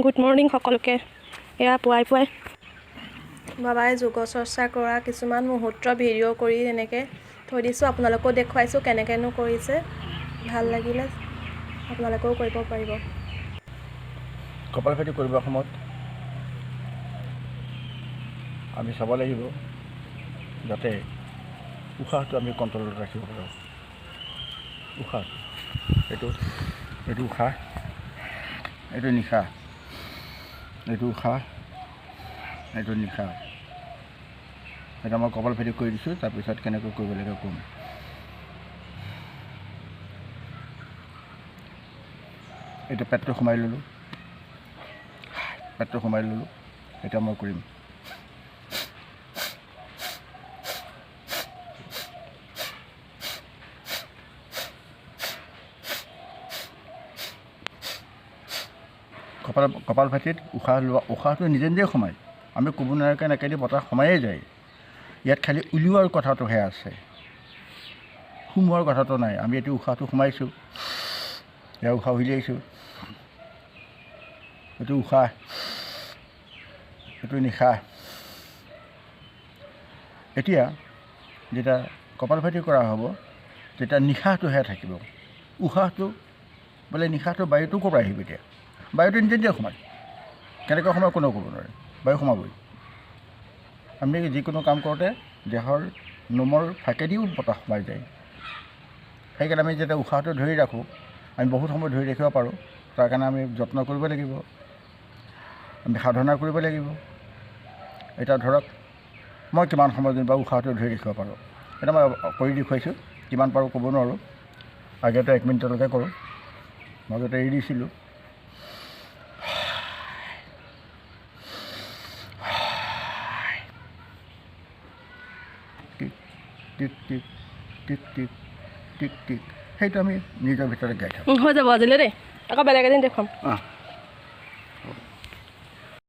Good morning সকলোকে। এয়া পুৱাই পুৱাই বাবাই যোগ চৰ্চা কৰা কিছুমান মুহূৰ্ত ভিডিঅ' কৰি এনেকৈ থৈ দিছোঁ, আপোনালোকেও দেখুৱাইছোঁ কেনেকৈনো কৰিছে। ভাল লাগিলে আপোনালোকেও কৰিব পাৰিব। কপালভাতি কৰিবৰ সময়ত আমি চাব লাগিব যাতে উশাহটো আমি কণ্ট্ৰলত ৰাখিব পাৰোঁ। উশাহ এইটো উশাহ, এইটো নিশাহ, এইটো উশাহ, এইটো নিশাহ। সেইটো মই কপালভাতি কৰি দিছোঁ। তাৰপিছত কেনেকৈ কৰিব লাগে ক'ম। এইটো পেটটো সোমাই ল'লোঁ, পেটটো সোমাই ল'লোঁ। এতিয়া মই কৰিম কপালভাতিত উশাহ লোৱা। উশাহটো নিজে নিজে সোমায়, আমি ক'ব নোৱাৰাকৈ নাকেদি বতাহ সোমায়েই যায়। ইয়াত খালি উলিওৱাৰ কথাটোহে আছে, সোমোৱাৰ কথাটো নাই। আমি এইটো উশাহটো সোমাইছোঁ, এয়া উশাহ উলিয়াইছোঁ। এইটো উশাহ, এইটো নিশাহ। এতিয়া যেতিয়া কপালভাতি কৰা হ'ব তেতিয়া নিশাহটোহে থাকিব। উশাহটো বোলে নিশাহটো বায়ুটো ক'ৰ পৰা আহিব? এতিয়া বায়ুটো নিজে নিজে সোমায়। কেনেকৈ সোমায় কোনেও ক'ব নোৱাৰে, বায়ু সোমাবই। আমি যিকোনো কাম কৰোঁতে দেহৰ নোমৰ ফাকেদিও বতাহ সোমাই যায়। সেইকাৰণে আমি যেতিয়া উশাহটো ধৰি ৰাখোঁ, আমি বহুত সময় ধৰি ৰাখিব পাৰোঁ। তাৰ কাৰণে আমি যত্ন কৰিব লাগিব, আমি সাধনা কৰিব লাগিব। এতিয়া ধৰক মই কিমান সময় যেনিবা উশাহটো ধৰি ৰাখিব পাৰোঁ, এতিয়া মই কৰি দেখুৱাইছোঁ। কিমান পাৰোঁ ক'ব নোৱাৰোঁ। আগতে 1 মিনিটলৈকে কৰোঁ, মাজতে এৰি দিছিলোঁ। টিক টিক টিক টিক টিক টিক টিক, সেইটো আমি নিজৰ ভিতৰত গাই থাকোঁ। হৈ যাব আজিলৈ দেই, আকৌ বেলেগ এদিন দেখুৱাম।